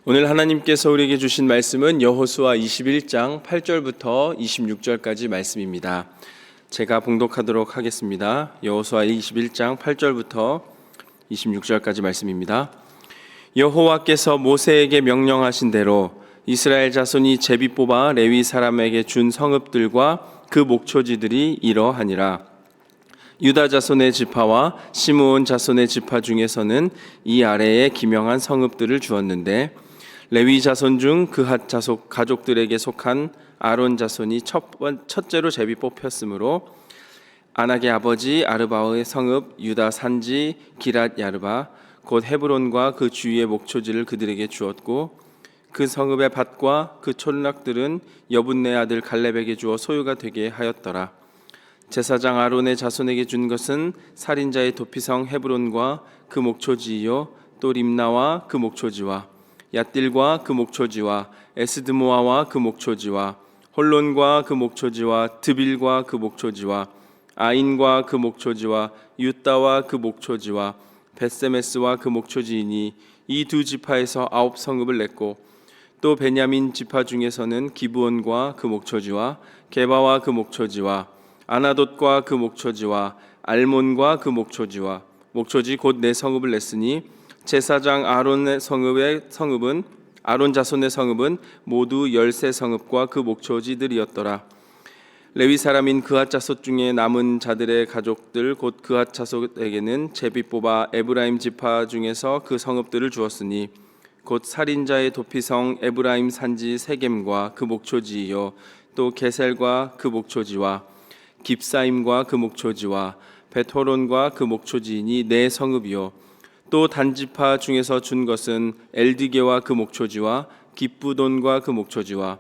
오늘 하나님께서 우리에게 주신 말씀은 여호수아 21장 8절부터 26절까지 말씀입니다. 제가 봉독하도록 하겠습니다. 여호수아 21장 8절부터 26절까지 말씀입니다. 여호와께서 모세에게 명령하신 대로 이스라엘 자손이 제비 뽑아 레위 사람에게 준 성읍들과 그 목초지들이 이러하니라. 유다 자손의 지파와 시므온 자손의 지파 중에서는 이 아래에 기명한 성읍들을 주었는데 레위 자손 중 그핫 자손 가족들에게 속한 아론 자손이 첫째로 제비 뽑혔으므로 아낙의 아버지 아르바의 성읍 유다 산지 기랏 야르바 곧 헤브론과 그 주위의 목초지를 그들에게 주었고 그 성읍의 밭과 그 촌락들은 여분네 아들 갈렙에게 주어 소유가 되게 하였더라. 제사장 아론의 자손에게 준 것은 살인자의 도피성 헤브론과 그 목초지이요 또 림나와 그 목초지와 얏딜과 그 목초지와 에스드모아와 그 목초지와 홀론과 그 목초지와 드빌과 그 목초지와 아인과 그 목초지와 유따와 그 목초지와 벳세메스와 그 목초지이니 이 두 지파에서 9성읍을 냈고 또 베냐민 지파 중에서는 기브온과 그 목초지와 게바와 그 목초지와 아나돗과 그 목초지와 알몬과 그 목초지와 목초지 곧 네 성읍을 냈으니 제사장 아론의 성읍은 아론 자손의 성읍은 모두 13성읍과 그 목초지들이었더라. 레위 사람인 그핫 자손 중에 남은 자들의 가족들 곧 그핫 자손에게는 제비 뽑아 에브라임 지파 중에서 그 성읍들을 주었으니 곧 살인자의 도피성 에브라임 산지 세겜과 그 목초지이요 또 게셀과 그 목초지와 깁사임과 그 목초지와 벳호론과 그 목초지이니 네 성읍이요 또 단지파 중에서 준 것은 엘드게와 그 목초지와 깁부돈과 그 목초지와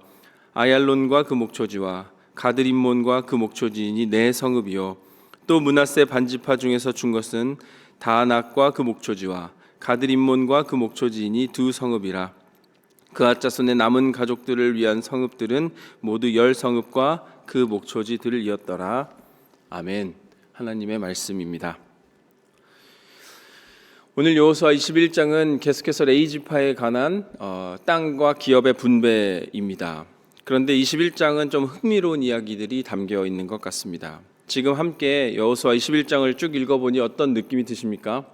아얄론과 그 목초지와 가드림몬과 그 목초지이니 네 성읍이요 또 므낫세 반지파 중에서 준 것은 다낙과 그 목초지와 가드림몬과 그 목초지이니 두 성읍이라. 그핫 자손의 남은 가족들을 위한 성읍들은 모두 10성읍과 그 목초지들이었더라. 아멘. 하나님의 말씀입니다. 오늘 여호수아 21장은 계속해서 레위 지파에 관한 땅과 기업의 분배입니다. 그런데 21장은 좀 흥미로운 이야기들이 담겨 있는 것 같습니다. 지금 함께 여호수아 21장을 쭉 읽어보니 어떤 느낌이 드십니까?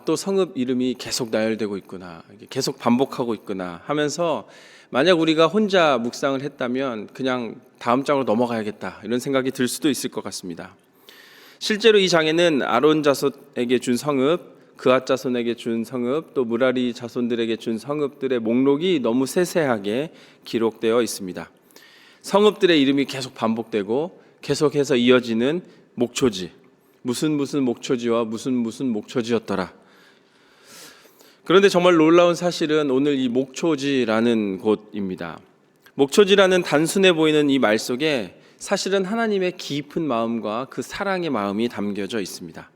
또 성읍 이름이 계속 나열되고 있구나, 계속 반복하고 있구나 하면서 만약 우리가 혼자 묵상을 했다면 그냥 다음 장으로 넘어가야겠다 이런 생각이 들 수도 있을 것 같습니다. 실제로 이 장에는 아론 자손에게 준 성읍, 그핫 자손에게 준 성읍, 또 무라리 자손들에게 준 성읍들의 목록이 너무 세세하게 기록되어 있습니다. 성읍들의 이름이 계속 반복되고 계속해서 이어지는 목초지, 무슨 목초지와 무슨 목초지였더라. 그런데 정말 놀라운 사실은 오늘 이 목초지라는 곳입니다. 목초지라는 단순해 보이는 이 말 속에 사실은 하나님의 깊은 마음과 그 사랑의 마음이 담겨져 있습니다.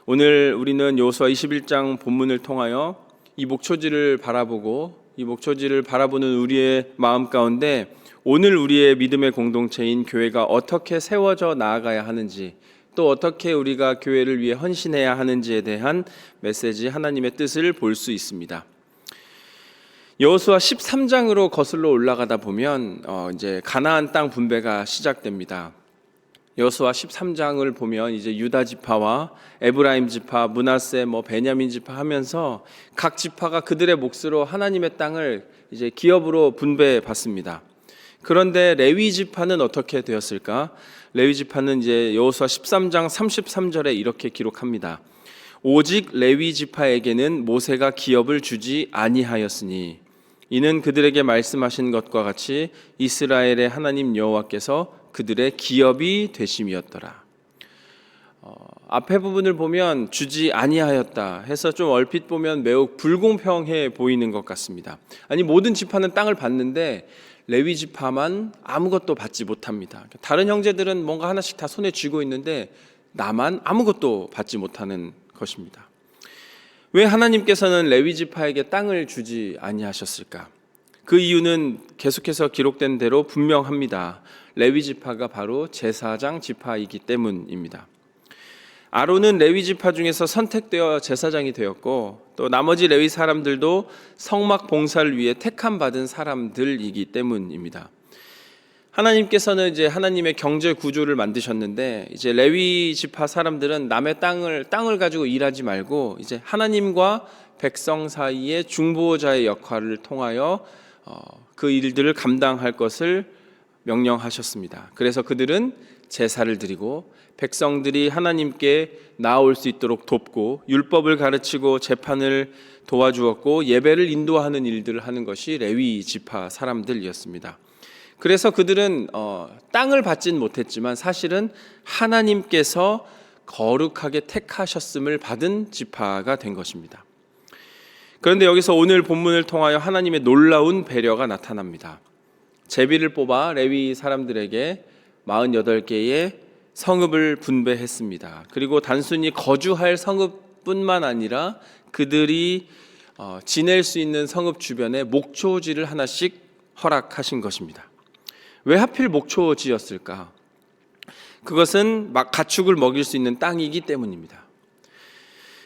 오늘 우리는 여호수아 21장 본문을 통하여 이 목초지를 바라보고 이 목초지를 바라보는 우리의 마음 가운데 오늘 우리의 믿음의 공동체인 교회가 어떻게 세워져 나아가야 하는지, 또 어떻게 우리가 교회를 위해 헌신해야 하는지에 대한 메시지, 하나님의 뜻을 볼 수 있습니다. 여호수아 13장으로 거슬러 올라가다 보면 이제 가나안 땅 분배가 시작됩니다. 여호수아 13장을 보면 이제 유다 지파와 에브라임 지파, 므낫세, 베냐민 지파 하면서 각 지파가 그들의 몫으로 하나님의 땅을 이제 기업으로 분배해 받습니다. 그런데 레위 지파는 어떻게 되었을까? 레위 지파는 이제 여호수아 13장 33절에 이렇게 기록합니다. 오직 레위 지파에게는 모세가 기업을 주지 아니하였으니 이는 그들에게 말씀하신 것과 같이 이스라엘의 하나님 여호와께서 그들의 기업이 되심이었더라. 앞에 부분을 보면 주지 아니하였다 해서 좀 얼핏 보면 매우 불공평해 보이는 것 같습니다. 아니, 모든 지파는 땅을 받는데 레위 지파만 아무것도 받지 못합니다. 다른 형제들은 뭔가 하나씩 다 손에 쥐고 있는데 나만 아무것도 받지 못하는 것입니다. 왜 하나님께서는 레위 지파에게 땅을 주지 아니하셨을까? 그 이유는 계속해서 기록된 대로 분명합니다. 레위 지파가 바로 제사장 지파이기 때문입니다. 아론은 레위 지파 중에서 선택되어 제사장이 되었고 또 나머지 레위 사람들도 성막 봉사를 위해 택함 받은 사람들이기 때문입니다. 하나님께서는 이제 하나님의 경제 구조를 만드셨는데 이제 레위 지파 사람들은 남의 땅을 가지고 일하지 말고 이제 하나님과 백성 사이의 중보자의 역할을 통하여 그 일들을 감당할 것을 명령하셨습니다. 그래서 그들은 제사를 드리고 백성들이 하나님께 나아올 수 있도록 돕고 율법을 가르치고 재판을 도와주었고 예배를 인도하는 일들을 하는 것이 레위 지파 사람들이었습니다. 그래서 그들은 땅을 받진 못했지만 사실은 하나님께서 거룩하게 택하셨음을 받은 지파가 된 것입니다. 그런데 여기서 오늘 본문을 통하여 하나님의 놀라운 배려가 나타납니다. 제비를 뽑아 레위 사람들에게 48개의 성읍을 분배했습니다. 그리고 단순히 거주할 성읍뿐만 아니라 그들이 지낼 수 있는 성읍 주변에 목초지를 하나씩 허락하신 것입니다. 왜 하필 목초지였을까? 그것은 가축을 먹일 수 있는 땅이기 때문입니다.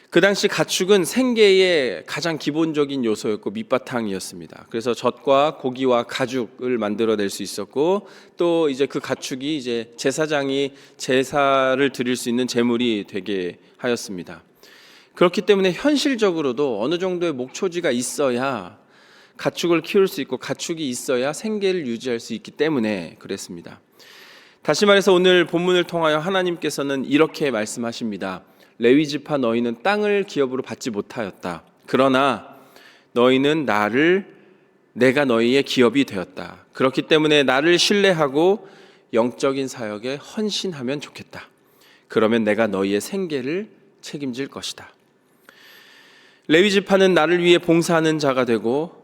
그 당시 가축은 생계의 가장 기본적인 요소였고 밑바탕이었습니다. 그래서 젖과 고기와 가죽을 만들어낼 수 있었고 또 이제 그 가축이 이제 제사장이 제사를 드릴 수 있는 제물이 되게 하였습니다. 그렇기 때문에 현실적으로도 어느 정도의 목초지가 있어야 가축을 키울 수 있고 가축이 있어야 생계를 유지할 수 있기 때문에 그랬습니다. 다시 말해서 오늘 본문을 통하여 하나님께서는 이렇게 말씀하십니다. 레위 지파 너희는 땅을 기업으로 받지 못하였다. 그러나 너희는 내가 너희의 기업이 되었다. 그렇기 때문에 나를 신뢰하고 영적인 사역에 헌신하면 좋겠다. 그러면 내가 너희의 생계를 책임질 것이다. 레위 지파는 나를 위해 봉사하는 자가 되고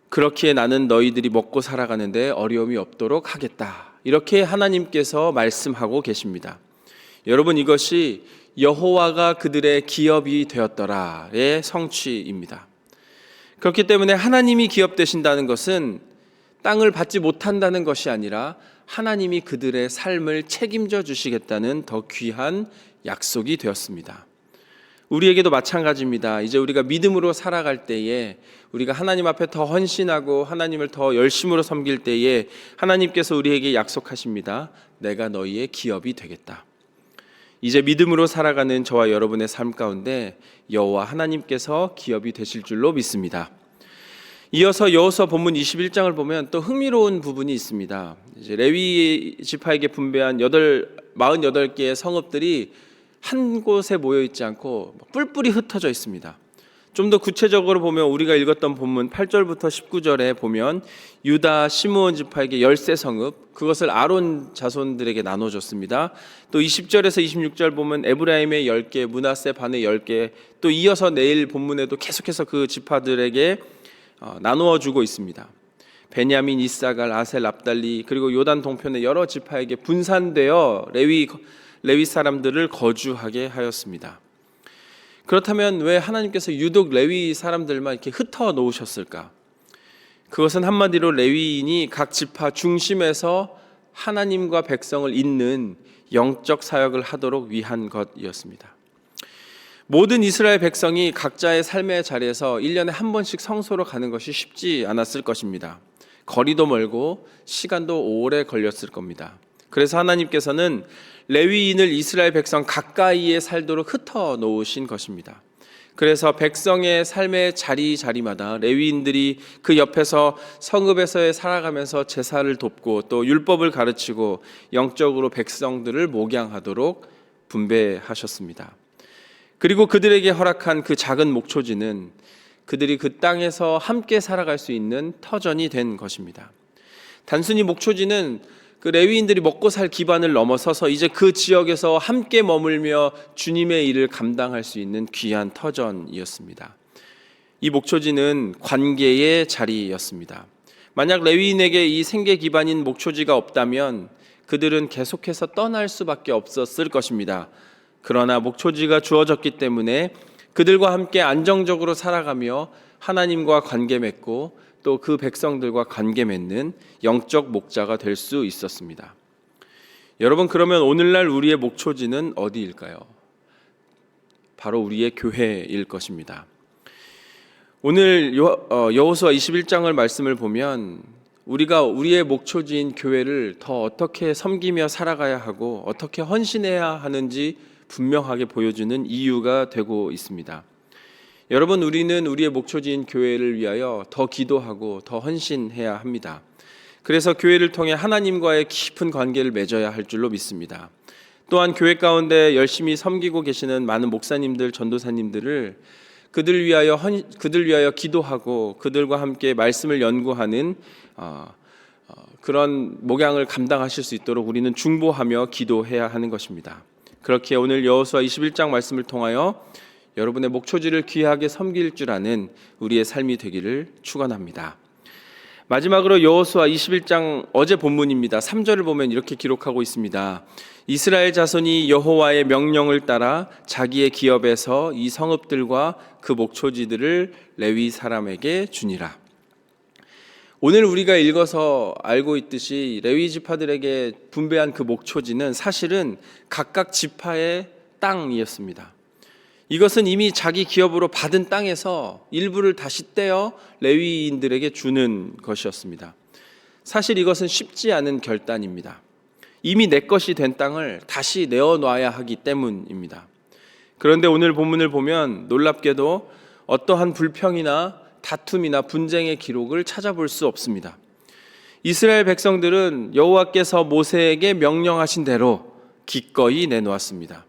그렇기에 나는 너희들이 먹고 살아가는데 어려움이 없도록 하겠다. 이렇게 하나님께서 말씀하고 계십니다. 여러분, 이것이 여호와가 그들의 기업이 되었더라의 성취입니다. 그렇기 때문에 하나님이 기업 되신다는 것은 땅을 받지 못한다는 것이 아니라 하나님이 그들의 삶을 책임져 주시겠다는 더 귀한 약속이 되었습니다. 우리에게도 마찬가지입니다. 이제 우리가 믿음으로 살아갈 때에 우리가 하나님 앞에 더 헌신하고 하나님을 더 열심으로 섬길 때에 하나님께서 우리에게 약속하십니다. 내가 너희의 기업이 되겠다. 이제 믿음으로 살아가는 저와 여러분의 삶 가운데 여호와 하나님께서 기업이 되실 줄로 믿습니다. 이어서 여호수아 본문 21장을 보면 또 흥미로운 부분이 있습니다. 이제 레위 지파에게 분배한 48개의 성읍들이 한 곳에 모여 있지 않고 뿔뿔이 흩어져 있습니다. 좀 더 구체적으로 보면 우리가 읽었던 본문 8절부터 19절에 보면 유다 시므온 지파에게 13성읍, 그것을 아론 자손들에게 나눠줬습니다. 또 20절에서 26절 보면 에브라임의 10개, 므낫세 반의 10개, 또 이어서 내일 본문에도 계속해서 그 지파들에게 나누어 주고 있습니다. 베냐민, 이사갈, 아셀, 납달리, 그리고 요단 동편의 여러 지파에게 분산되어 레위 사람들을 거주하게 하였습니다. 그렇다면 왜 하나님께서 유독 레위 사람들만 이렇게 흩어 놓으셨을까? 그것은 한마디로 레위인이 각 지파 중심에서 하나님과 백성을 잇는 영적 사역을 하도록 위한 것이었습니다. 모든 이스라엘 백성이 각자의 삶의 자리에서 1년에 한 번씩 성소로 가는 것이 쉽지 않았을 것입니다. 거리도 멀고 시간도 오래 걸렸을 겁니다. 그래서 하나님께서는 레위인을 이스라엘 백성 가까이에 살도록 흩어 놓으신 것입니다. 그래서 백성의 삶의 자리마다 레위인들이 그 옆에서 성읍에서 살아가면서 제사를 돕고 또 율법을 가르치고 영적으로 백성들을 목양하도록 분배하셨습니다. 그리고 그들에게 허락한 그 작은 목초지는 그들이 그 땅에서 함께 살아갈 수 있는 터전이 된 것입니다. 단순히 목초지는 그 레위인들이 먹고 살 기반을 넘어서서 이제 그 지역에서 함께 머물며 주님의 일을 감당할 수 있는 귀한 터전이었습니다. 이 목초지는 관계의 자리였습니다. 만약 레위인에게 이 생계 기반인 목초지가 없다면 그들은 계속해서 떠날 수밖에 없었을 것입니다. 그러나 목초지가 주어졌기 때문에 그들과 함께 안정적으로 살아가며 하나님과 관계 맺고 또 그 백성들과 관계 맺는 영적 목자가 될 수 있었습니다. 여러분, 그러면 오늘날 우리의 목초지는 어디일까요? 바로 우리의 교회일 것입니다. 오늘 여호수아 21장을 말씀을 보면 우리가 우리의 목초지인 교회를 더 어떻게 섬기며 살아가야 하고 어떻게 헌신해야 하는지 분명하게 보여주는 이유가 되고 있습니다. 여러분, 우리는 우리의 목초지인 교회를 위하여 더 기도하고 더 헌신해야 합니다. 그래서 교회를 통해 하나님과의 깊은 관계를 맺어야 할 줄로 믿습니다. 또한 교회 가운데 열심히 섬기고 계시는 많은 목사님들, 전도사님들을 그들 위하여 기도하고 그들과 함께 말씀을 연구하는 그런 목양을 감당하실 수 있도록 우리는 중보하며 기도해야 하는 것입니다. 그렇게 오늘 여호수아 21장 말씀을 통하여 여러분의 목초지를 귀하게 섬길 줄 아는 우리의 삶이 되기를 축원합니다. 마지막으로 여호수아 21장 어제 본문입니다. 3절을 보면 이렇게 기록하고 있습니다. 이스라엘 자손이 여호와의 명령을 따라 자기의 기업에서 이 성읍들과 그 목초지들을 레위 사람에게 주니라. 오늘 우리가 읽어서 알고 있듯이 레위 지파들에게 분배한 그 목초지는 사실은 각각 지파의 땅이었습니다. 이것은 이미 자기 기업으로 받은 땅에서 일부를 다시 떼어 레위인들에게 주는 것이었습니다. 사실 이것은 쉽지 않은 결단입니다. 이미 내 것이 된 땅을 다시 내어놔야 하기 때문입니다. 그런데 오늘 본문을 보면 놀랍게도 어떠한 불평이나 다툼이나 분쟁의 기록을 찾아볼 수 없습니다. 이스라엘 백성들은 여호와께서 모세에게 명령하신 대로 기꺼이 내놓았습니다.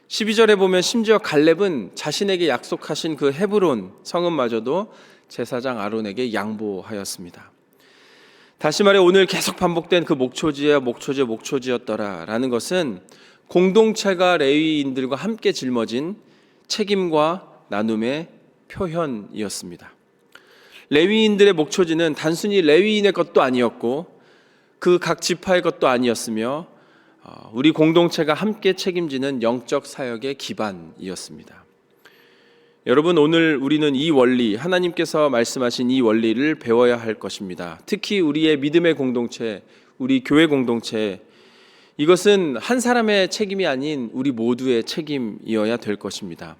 12절에 보면 심지어 갈렙은 자신에게 약속하신 그 헤브론 성읍마저도 제사장 아론에게 양보하였습니다. 다시 말해 오늘 계속 반복된 그 목초지였더라라는 것은 공동체가 레위인들과 함께 짊어진 책임과 나눔의 표현이었습니다. 레위인들의 목초지는 단순히 레위인의 것도 아니었고 그 각 지파의 것도 아니었으며 우리 공동체가 함께 책임지는 영적 사역의 기반이었습니다. 여러분, 오늘 우리는 이 원리, 하나님께서 말씀하신 이 원리를 배워야 할 것입니다. 특히 우리의 믿음의 공동체, 우리 교회 공동체, 이것은 한 사람의 책임이 아닌 우리 모두의 책임이어야 될 것입니다.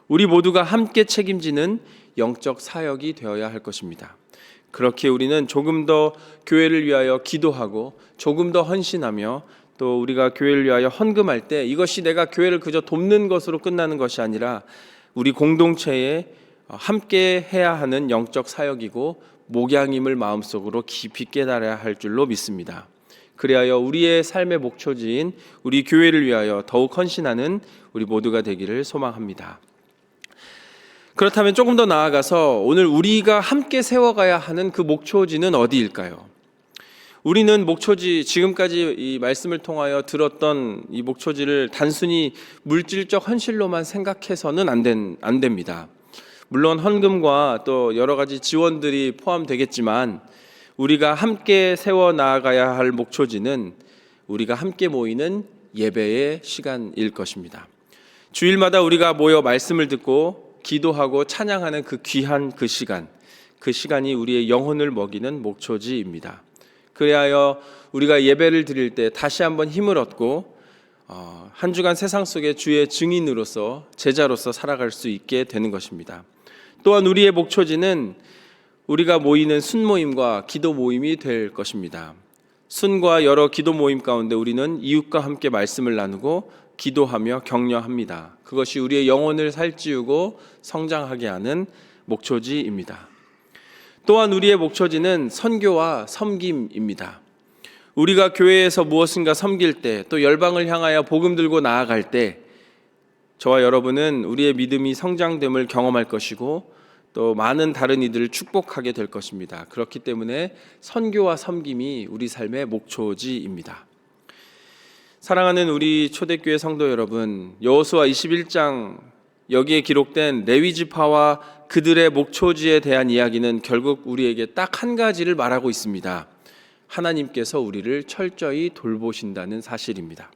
우리 모두가 함께 책임지는 영적 사역이 되어야 할 것입니다. 그렇게 우리는 조금 더 교회를 위하여 기도하고 조금 더 헌신하며 또 우리가 교회를 위하여 헌금할 때 이것이 내가 교회를 그저 돕는 것으로 끝나는 것이 아니라 우리 공동체에 함께 해야 하는 영적 사역이고 목양임을 마음속으로 깊이 깨달아야 할 줄로 믿습니다. 그리하여 우리의 삶의 목초지인 우리 교회를 위하여 더욱 헌신하는 우리 모두가 되기를 소망합니다. 그렇다면 조금 더 나아가서 오늘 우리가 함께 세워가야 하는 그 목초지는 어디일까요? 우리는 목초지, 지금까지 이 말씀을 통하여 들었던 이 목초지를 단순히 물질적 헌신로만 생각해서는 안 됩니다. 물론 헌금과 또 여러 가지 지원들이 포함되겠지만 우리가 함께 세워 나아가야 할 목초지는 우리가 함께 모이는 예배의 시간일 것입니다. 주일마다 우리가 모여 말씀을 듣고 기도하고 찬양하는 그 귀한 그 시간이 우리의 영혼을 먹이는 목초지입니다. 그리하여 우리가 예배를 드릴 때 다시 한번 힘을 얻고 한 주간 세상 속에 주의 증인으로서 제자로서 살아갈 수 있게 되는 것입니다. 또한 우리의 목초지는 우리가 모이는 순모임과 기도 모임이 될 것입니다. 순과 여러 기도 모임 가운데 우리는 이웃과 함께 말씀을 나누고 기도하며 격려합니다. 그것이 우리의 영혼을 살찌우고 성장하게 하는 목초지입니다. 또한 우리의 목초지는 선교와 섬김입니다. 우리가 교회에서 무엇인가 섬길 때 또 열방을 향하여 복음 들고 나아갈 때 저와 여러분은 우리의 믿음이 성장됨을 경험할 것이고 또 많은 다른 이들을 축복하게 될 것입니다. 그렇기 때문에 선교와 섬김이 우리 삶의 목초지입니다. 사랑하는 우리 초대교회 성도 여러분, 여호수아 21장 여기에 기록된 레위 지파와 그들의 목초지에 대한 이야기는 결국 우리에게 딱 한 가지를 말하고 있습니다. 하나님께서 우리를 철저히 돌보신다는 사실입니다.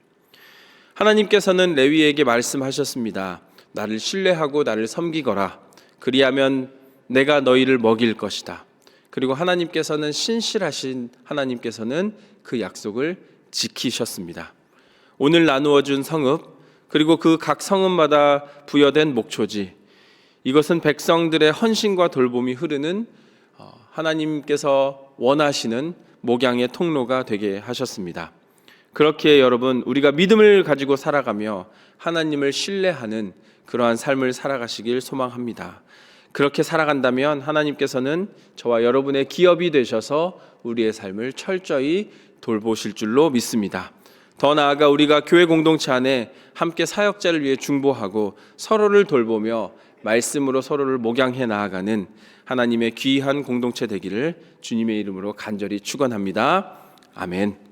하나님께서는 레위에게 말씀하셨습니다. 나를 신뢰하고 나를 섬기거라. 그리하면 내가 너희를 먹일 것이다. 그리고 하나님께서는 신실하신 하나님께서는 그 약속을 지키셨습니다. 오늘 나누어 준 성읍, 그리고 그 각 성읍마다 부여된 목초지, 이것은 백성들의 헌신과 돌봄이 흐르는 하나님께서 원하시는 목양의 통로가 되게 하셨습니다. 그렇게 여러분, 우리가 믿음을 가지고 살아가며 하나님을 신뢰하는 그러한 삶을 살아가시길 소망합니다. 그렇게 살아간다면 하나님께서는 저와 여러분의 기업이 되셔서 우리의 삶을 철저히 돌보실 줄로 믿습니다. 더 나아가 우리가 교회 공동체 안에 함께 사역자를 위해 중보하고 서로를 돌보며 말씀으로 서로를 목양해 나아가는 하나님의 귀한 공동체 되기를 주님의 이름으로 간절히 축원합니다. 아멘.